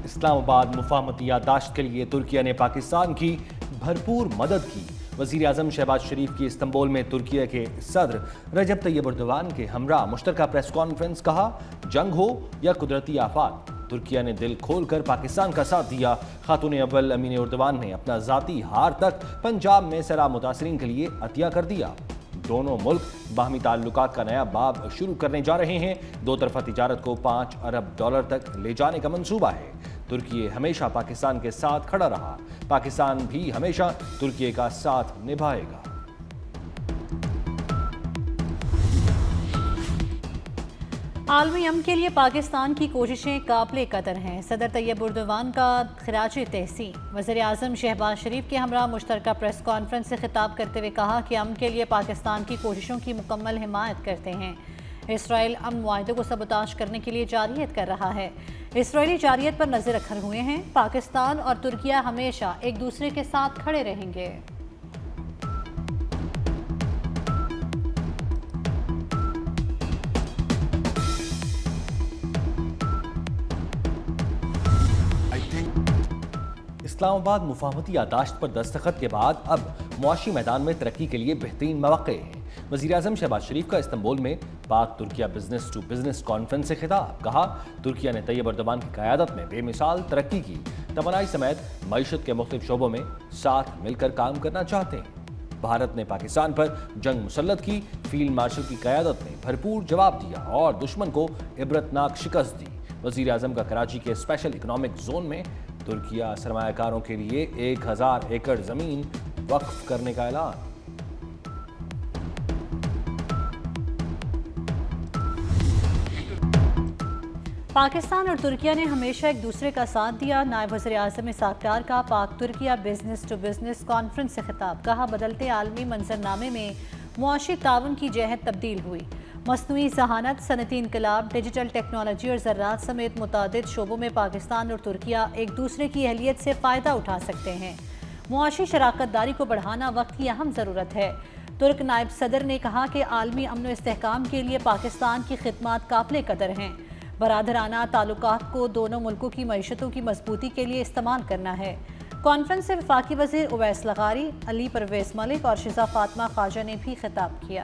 اسلام آباد مفاہمتی یادداشت کے لیے ترکیہ نے پاکستان کی بھرپور مدد کی۔ وزیر اعظم شہباز شریف کی استنبول میں ترکیہ کے صدر رجب طیب ایردوان کے ہمراہ مشترکہ پریس کانفرنس۔ کہا جنگ ہو یا قدرتی آفات، ترکیہ نے دل کھول کر پاکستان کا ساتھ دیا۔ خاتون اول امین ایردوان نے اپنا ذاتی ہار تک پنجاب میں سیلاب متاثرین کے لیے عطیہ کر دیا۔ دونوں ملک باہمی تعلقات کا نیا باب شروع کرنے جا رہے ہیں۔ دو طرفہ تجارت کو $5 ارب تک لے جانے کا منصوبہ ہے۔ ترکیہ ہمیشہ پاکستان کے ساتھ کھڑا رہا، پاکستان بھی ہمیشہ ترکیہ کا ساتھ نبھائے گا۔ عالمی امن کے لیے پاکستان کی کوششیں قابل قدر ہیں۔ صدر طیب ایردوان کا خراج تحسین۔ وزیر اعظم شہباز شریف کے ہمراہ مشترکہ پریس کانفرنس سے خطاب کرتے ہوئے کہا کہ امن کے لیے پاکستان کی کوششوں کی مکمل حمایت کرتے ہیں۔ اسرائیل امن معاہدے کو سبوتاژ کرنے کے لیے جارحیت کر رہا ہے۔ اسرائیلی جارحیت پر نظر رکھے ہوئے ہیں۔ پاکستان اور ترکیہ ہمیشہ ایک دوسرے کے ساتھ کھڑے رہیں گے۔ اسلام آباد مفاہمتی یادداشت پر دستخط کے بعد اب معاشی میدان میں ترقی کے لیے بہترین مواقع ہیں۔ وزیر اعظم شہباز شریف کا استنبول میں Pak Turkiye business to business conference سے خطاب۔ کہا ترکیہ نے طیب ایردوان کی قیادت میں بے مثال ترقی کی، توانائی سمیت معیشت کے مختلف شعبوں میں ساتھ مل کر کام کرنا چاہتے ہیں۔ بھارت نے پاکستان پر جنگ مسلط کی، فیلڈ مارشل کی قیادت نے بھرپور جواب دیا اور دشمن کو عبرتناک شکست دی۔ وزیر اعظم کا کراچی کے اسپیشل اکنامک زون میں ترکیہ سرمایہ کاروں کے لیے 1000 ایکڑ زمین وقف کرنے کا اعلان۔ پاکستان اور ترکیہ نے ہمیشہ ایک دوسرے کا ساتھ دیا۔ نائب وزیر اعظم اسحاق ڈار کا Pak Turkiye business to business conference سے خطاب۔ کہا بدلتے عالمی منظرنامے میں معاشی تعاون کی جہت تبدیل ہوئی۔ مصنوعی ذہانت، صنعتی انقلاب، ڈیجیٹل ٹیکنالوجی اور زراعت سمیت متعدد شعبوں میں پاکستان اور ترکیہ ایک دوسرے کی اہلیت سے فائدہ اٹھا سکتے ہیں۔ معاشی شراکت داری کو بڑھانا وقت کی اہم ضرورت ہے۔ ترک نائب صدر نے کہا کہ عالمی امن و استحکام کے لیے پاکستان کی خدمات قابل قدر ہیں۔ برادرانہ تعلقات کو دونوں ملکوں کی معیشتوں کی مضبوطی کے لیے استعمال کرنا ہے۔ کانفرنس سے وفاقی وزیر اویس لغاری، علی پرویز ملک اور شیزہ فاطمہ خواجہ نے بھی خطاب کیا۔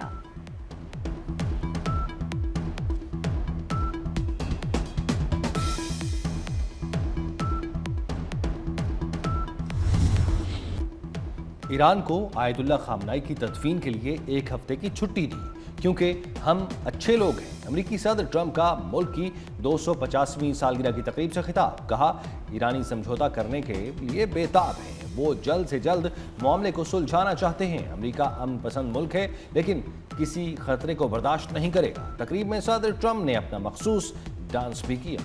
ایران کو آیت اللہ خامنائی کی تدفین کے لیے 1 ہفتے کی چھٹی دی کیونکہ ہم اچھے لوگ ہیں۔ امریکی صدر ٹرمپ کا ملک کی 250ویں سالگرہ کی تقریب سے خطاب۔ کہا ایرانی سمجھوتا کرنے کے لیے بے تاب ہیں، وہ جلد سے جلد معاملے کو سلجھانا چاہتے ہیں۔ امریکہ امن پسند ملک ہے لیکن کسی خطرے کو برداشت نہیں کرے گا۔ تقریب میں صدر ٹرمپ نے اپنا مخصوص ڈانس بھی کیا۔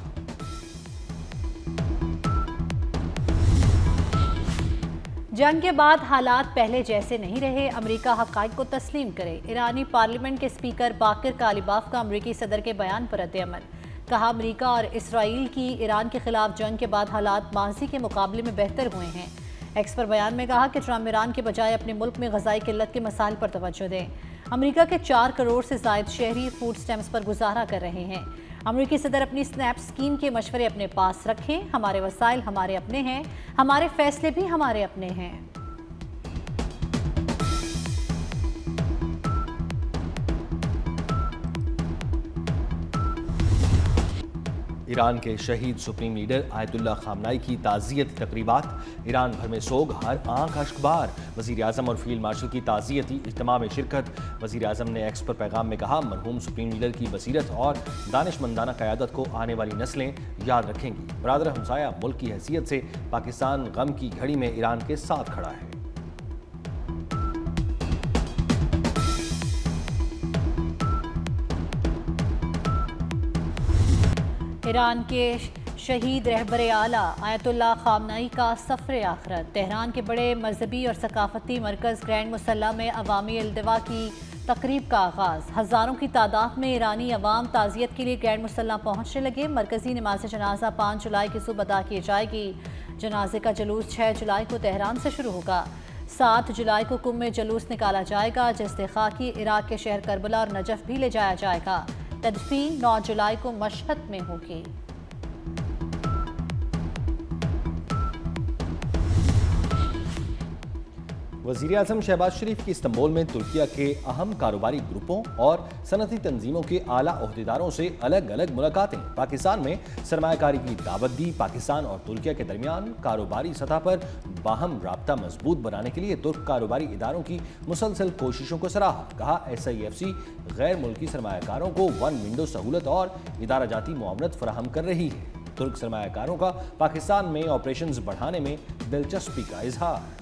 جنگ کے بعد حالات پہلے جیسے نہیں رہے، امریکہ حقائق کو تسلیم کرے۔ ایرانی پارلیمنٹ کے اسپیکر باقر کالیباف کا امریکی صدر کے بیان پر رد عمل۔ کہا امریکہ اور اسرائیل کی ایران کے خلاف جنگ کے بعد حالات ماضی کے مقابلے میں بہتر ہوئے ہیں۔ ایکس پر بیان میں کہا کہ ٹرمپ ایران کے بجائے اپنے ملک میں غذائی قلت کے مسائل پر توجہ دیں۔ امریکہ کے 4 کروڑ سے زائد شہری فوڈ سٹیمپس پر گزارا کر رہے ہیں۔ امریکی صدر اپنی سنیپ اسکیم کے مشورے اپنے پاس رکھیں۔ ہمارے وسائل ہمارے اپنے ہیں، ہمارے فیصلے بھی ہمارے اپنے ہیں۔ ایران کے شہید سپریم لیڈر آیت اللہ خامنائی کی تعزیتی تقریبات، ایران بھر میں سوگ، ہر آنکھ اشکبار۔ وزیر اعظم اور فیلڈ مارشل کی تعزیتی اجتماع میں شرکت۔ وزیر اعظم نے ایکس پر پیغام میں کہا مرحوم سپریم لیڈر کی بصیرت اور دانشمندانہ قیادت کو آنے والی نسلیں یاد رکھیں گی۔ برادر ہمسایہ ملک کی حیثیت سے پاکستان غم کی گھڑی میں ایران کے ساتھ کھڑا ہے۔ ایران کے شہید رہبر اعلیٰ آیت اللہ خامنائی کا سفر آخرت۔ تہران کے بڑے مذہبی اور ثقافتی مرکز گرینڈ مسلح میں عوامی التوا کی تقریب کا آغاز۔ ہزاروں کی تعداد میں ایرانی عوام تعزیت کے لیے گرینڈ مسلح پہنچنے لگے۔ مرکزی نماز جنازہ 5 جولائی کی صبح ادا کی جائے گی۔ جنازے کا جلوس 6 جولائی کو تہران سے شروع ہوگا۔ 7 جولائی کو قم میں جلوس نکالا جائے گا جس سے خاکی عراق کے شہر کربلا اور نجف بھی لے جایا جائے گا۔ تدفین 9 جولائی کو مشہد میں ہوگی۔ वज़ीर आज़म शहबाज शरीफ की इस्तांबुल में तुर्किया के अहम कारोबारी ग्रुपों और सनती तंजीमों के आला ओहदेदारों से अलग अलग मुलाकातें। पाकिस्तान में सरमायाकारी की दावत दी। पाकिस्तान और तुर्किया के दरमियान कारोबारी सतह पर बाहम राब्ता मजबूत बनाने के लिए तुर्क कारोबारी इदारों की मुसलसल कोशिशों को सराहा। कहा SIFC गैर मुल्की सरमायाकारों को वन विंडो सहूलत और इदारा जाती मुआवनत फराहम कर रही है। तुर्क सरमायाकारों का पाकिस्तान में ऑपरेशंस बढ़ाने में दिलचस्पी का इजहार।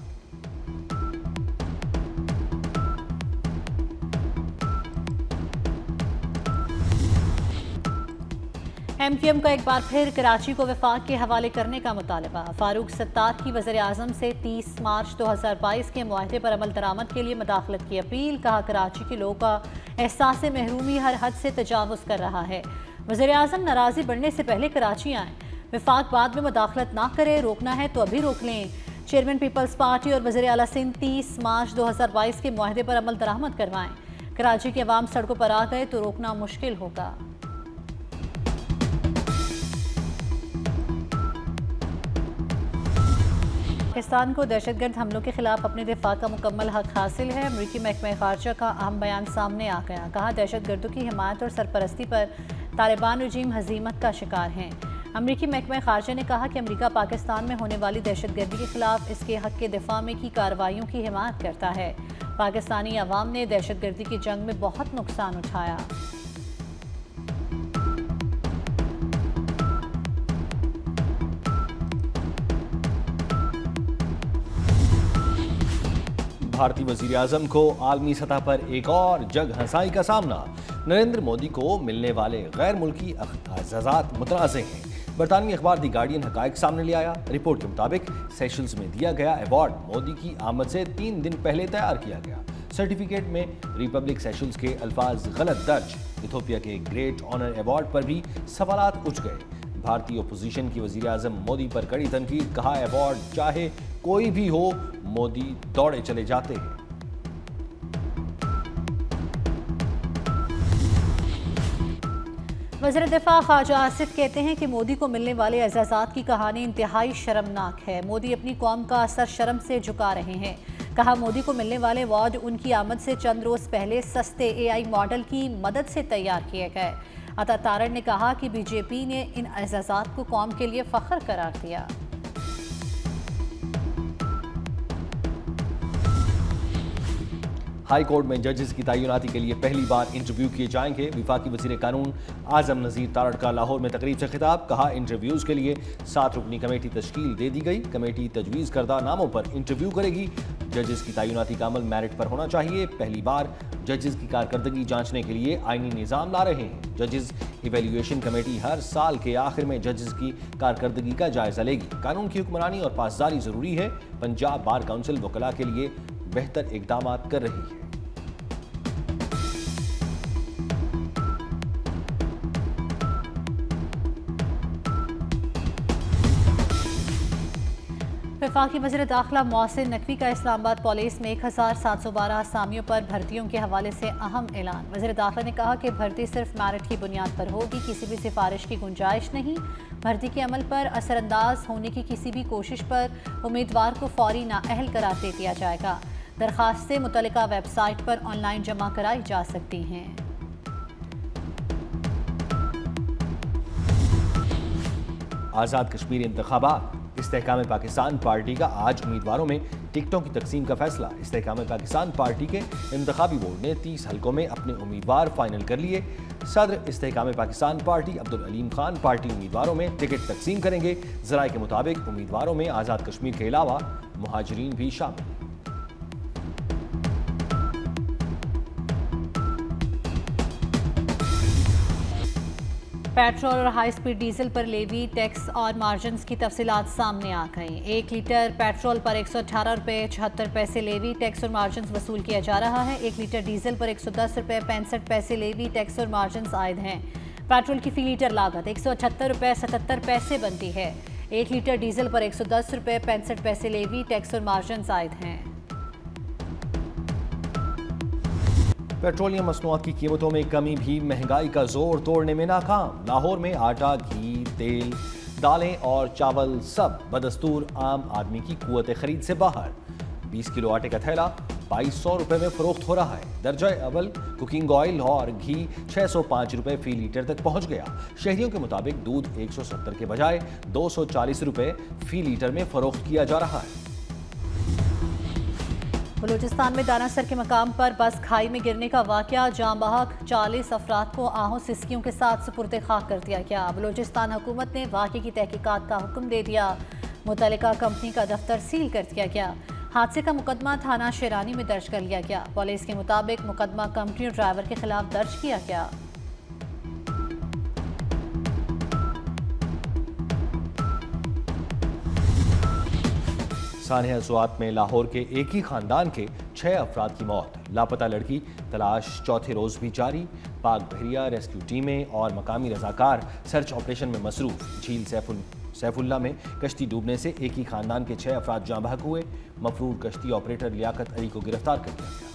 MQM का एक बार फिर कराची को वफाक के हवाले करने का मुतालबा। फारूक सत्तार की वज़ीर आज़म से 30 मार्च 2022 के मुआहदे पर अमल दरामद के लिए मदाखलत की अपील। कहा कराची के लोगों का एहसास महरूमी हर हद से तजावुज़ कर रहा है। वज़ीर आज़म नाराज़ी बढ़ने से पहले कराची आएँ, वफाक बाद में मदाखलत ना करे, रोकना है तो अभी रोक लें। चेयरमैन पीपल्स पार्टी और वज़ीर आला सिंध 30 मार्च 2022 के मुआहदे पर अमल दरामद करवाएं। कराची के अवाम सड़कों पर आ गए तो रोकना मुश्किल होगा। पाकिस्तान को दहशतगर्द हमलों के खिलाफ अपने दिफा का मुकम्मल हक हासिल है। अमरीकी महकमा खारजा का अहम बयान सामने आ गया। कहा दहशतगर्दों की हिमायत और सरपरस्ती पर तालिबान रजीम हजीमत का शिकार हैं। अमरीकी महकमा खारजा ने कहा कि अमरीका पाकिस्तान में होने वाली दहशतगर्दी के खिलाफ इसके हक के दिफा में की कार्रवाइयों की हिमायत करता है। पाकिस्तानी अवाम ने दहशतगर्दी की जंग में बहुत नुकसान उठाया। भारतीय वज़ीर आज़म को आलमी सतह पर एक और जग हंसाई का सामना। नरेंद्र मोदी को मिलने वाले गैर मुल्की एजाज़ात मुतनाज़े हैं। बरतानवी अखबार दी गार्डियन हक़ाइक़ सामने ले आया। रिपोर्ट के मुताबिक सेशल्स में दिया गया अवार्ड मोदी की आमद से 3 दिन पहले तैयार किया गया। सर्टिफिकेट में रिपब्लिक सेशल्स के अल्फाज गलत दर्ज। इथोपिया के ग्रेट ऑनर अवार्ड पर भी सवालात उठ गए। भारतीय अपोजिशन की वज़ीर आज़म मोदी पर कड़ी तनकीद। कहा अवार्ड चाहे कोई भी हो, मोदी दौड़े चले जाते हैं। वज़ीर दिफा ख्वाजा आसिफ कहते हैं कि मोदी को मिलने वाले एजाज़ात की कहानी इंतहाई शर्मनाक है। मोदी अपनी कौम का सर शर्म से झुका रहे हैं। कहा मोदी को मिलने वाले अवार्ड उनकी आमद से चंद रोज़ पहले सस्ते AI मॉडल की मदद से तैयार किए गए। अता तारड़ ने कहा कि BJP ने इन एजाज़ात को कौम के लिए फ़ख्र करार दिया। हाई कोर्ट में जजेस की तैनाती के लिए पहली बार इंटरव्यू किए जाएंगे। वफाकी वज़ीर कानून आज़म नज़ीर तारड़ का लाहौर में तकरीब से खिताब। कहा इंटरव्यूज़ के लिए 7 रुकनी कमेटी तश्कील दे दी गई। कमेटी तजवीज़ करदा नामों पर इंटरव्यू करेगी। जजेस की तैनाती का अमल मेरिट पर होना चाहिए। पहली बार जजेस की कारकर्दगी जांचने के लिए आईनी निज़ाम ला रहे हैं। जजेस इवेल्यूएशन कमेटी हर साल के आखिर में जजेस की कारकर्दगी का जायजा लेगी। कानून की हुक्मरानी और पासदारी ज़रूरी है। पंजाब बार काउंसिल वकला के लिए बेहतर इकदाम कर रही है। वफाकी वज़ीर दाखिला मोहसिन नकवी का इस्लामाबाद पुलिस में 1712 असामियों पर भर्तियों के हवाले से अहम ऐलान। वज़ीर दाखिला ने कहा कि भर्ती सिर्फ मेरिट की बुनियाद पर होगी, किसी भी सिफारिश की गुंजाइश नहीं। भर्ती के अमल पर असरअंदाज होने की किसी भी कोशिश पर उम्मीदवार को फौरी नाअहल करार दे दिया जाएगा। दरखास्तें मुतल्लिका वेबसाइट पर ऑनलाइन जमा कराई जा सकती हैं। आज़ाद कश्मीर इंतखाबात। इस्तेहकाम पाकिस्तान पार्टी का आज उम्मीदवारों में टिकटों की तकसीम का फैसला। इस्तेहकाम पाकिस्तान पार्टी के इंतखाबी बोर्ड ने 30 हलकों में अपने उम्मीदवार फाइनल कर लिए। सदर इस्तेहकाम पाकिस्तान पार्टी अब्दुल अलीम खान पार्टी उम्मीदवारों में टिकट तकसीम करेंगे। ज़राए के मुताबिक उम्मीदवारों में आज़ाद कश्मीर के अलावा मुहाजिरीन भी शामिल। पेट्रोल और हाई स्पीड डीजल पर लेवी, टैक्स और मार्जिन्स की तफसीलात सामने आ गई। 1 लीटर पेट्रोल पर 118 रुपये 76 पैसे लेवी, टैक्स और मार्जिन्स वसूल किया जा रहा है। 1 लीटर डीजल पर 110 रुपये 65 पैसे लेवी, टैक्स और मार्जिन्स आयद हैं। पेट्रोल की फ़ी लीटर लागत 178 रुपये 77 पैसे बनती है। 1 लीटर डीजल पर 110 रुपये 65 पैसे लेवी, टैक्स और मार्जिन्स आयद हैं। पेट्रोलियम मसनूआत की कीमतों में कमी भी महंगाई का जोर तोड़ने में नाकाम। लाहौर में आटा, घी, तेल, दालें और चावल सब बदस्तूर आम आदमी की कुव्वत खरीद से बाहर। 20 किलो आटे का थैला 2200 रुपए में फरोख्त हो रहा है। दर्जा अव्वल कुकिंग ऑयल और घी 605 रुपए फी लीटर तक पहुंच गया। शहरियों के मुताबिक दूध 170 के बजाय 240 रुपए फी लीटर में फरोख्त किया जा रहा है। बलूचिस्तान में दानासर के मकाम पर बस खाई में गिरने का वाकया, जाम बहक 40 अफराद को आहों सिस्कियों के साथ सुपुर्द खाक कर दिया गया। बलूचिस्तान हुकूमत ने वाक़े की तहकीकात का हुक्म दे दिया। मुतल्लिका कंपनी का दफ्तर सील कर दिया गया। हादसे का मुकदमा थाना शेरानी में दर्ज कर लिया गया। पुलिस के मुताबिक मुकदमा कंपनी और ड्राइवर के खिलाफ दर्ज किया गया। सानिया सुआत में लाहौर के एक ही खानदान के 6 अफराद की मौत। लापता लड़की तलाश चौथे रोज भी जारी। पाक बहरिया रेस्क्यू टीमें और मकामी रजाकार सर्च ऑपरेशन में मसरूफ। झील सैफुल्ला में कश्ती डूबने से एक ही खानदान के 6 अफराद जाँ बहक हुए। मफरूर कश्ती ऑपरेटर लियाकत अली को गिरफ्तार कर लिया गया।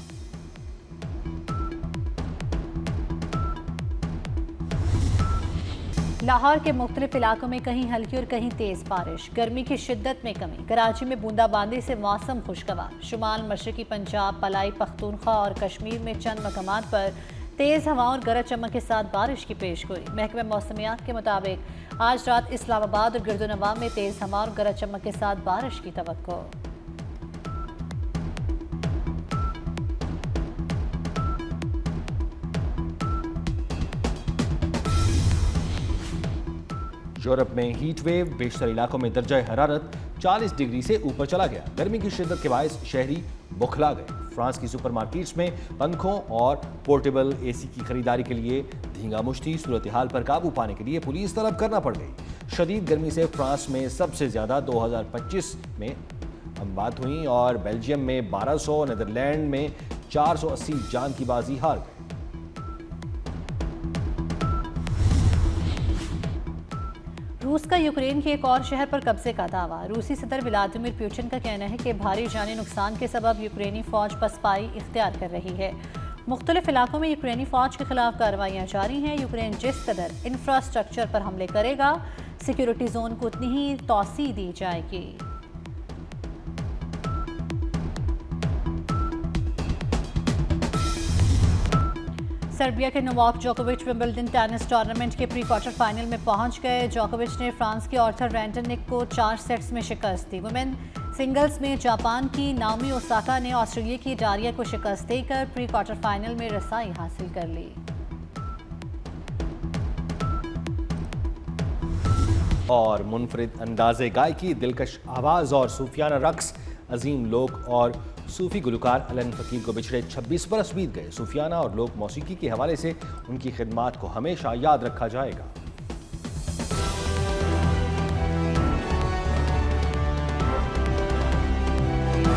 लाहौर के मुख्तलिफ इलाकों में कहीं हल्की और कहीं तेज बारिश। गर्मी की शिद्दत में कमी। कराची में बूंदाबांदी से मौसम खुशगवार। शुमाल मशरकी पंजाब, पलाई पख्तूनख्वा और कश्मीर में चंद मकामात पर तेज़ हवाओं और गरज चमक के साथ बारिश की पेशगोई। महकमे मौसमियात के मुताबिक आज रात इस्लामाबाद और गिरदोनवा में तेज़ हवाओं और गरज चमक के साथ बारिश की तवक्को। यूरोप में हीट वेव, बेशतर इलाकों में दर्जा हरारत 40 डिग्री से ऊपर चला गया। गर्मी की शिद्दत के बायस शहरी बुखला गए। फ्रांस की सुपरमार्केट्स में पंखों और पोर्टेबल एसी की खरीदारी के लिए धींगा मुश्ती। सूरत हाल पर काबू पाने के लिए पुलिस तलब करना पड़ गई। शदीद गर्मी से फ्रांस में सबसे ज्यादा 2025 में अमवात हुई और बेल्जियम में 1200, नीदरलैंड में 480 जान की बाजी हार गए। रूस का यूक्रेन के एक और शहर पर कब्जे का दावा। रूसी सदर व्लादिमीर पुतिन का कहना है कि भारी जानी नुकसान के सबब यूक्रेनी फौज पसपाई इख्तियार कर रही है। मुख्तलिफ इलाकों में यूक्रेनी फौज के खिलाफ कार्रवाइयाँ जारी हैं। यूक्रेन जिस कदर इंफ्रास्ट्रक्चर पर हमले करेगा, सिक्योरिटी जोन को उतनी ही तौसी दी जाएगी। सर्बिया के नोवाक जोकोविच विंबलडन टेनिस टूर्नामेंट के प्री क्वार्टर फाइनल में पहुंच गए। जोकोविच ने फ्रांस के आर्थर रैंडनिक को 4 सेट्स में शिकस्त दी। वुमेन सिंगल्स में जापान की नाओमी ओसाका ने ऑस्ट्रेलिया की डारिया को शिकस्त देकर प्री क्वार्टर फाइनल में रसाई हासिल कर ली। और मुनफरिद अंदाज़े गायकी, दिलकश आवाज़ और सूफियाना रक्स, अजीम लोक और सूफी गुलकार अलन फकीर को बिछड़े 26 बरस बीत गए। सूफियाना और लोक मौसीकी के हवाले से उनकी खिदमात को हमेशा याद रखा जाएगा।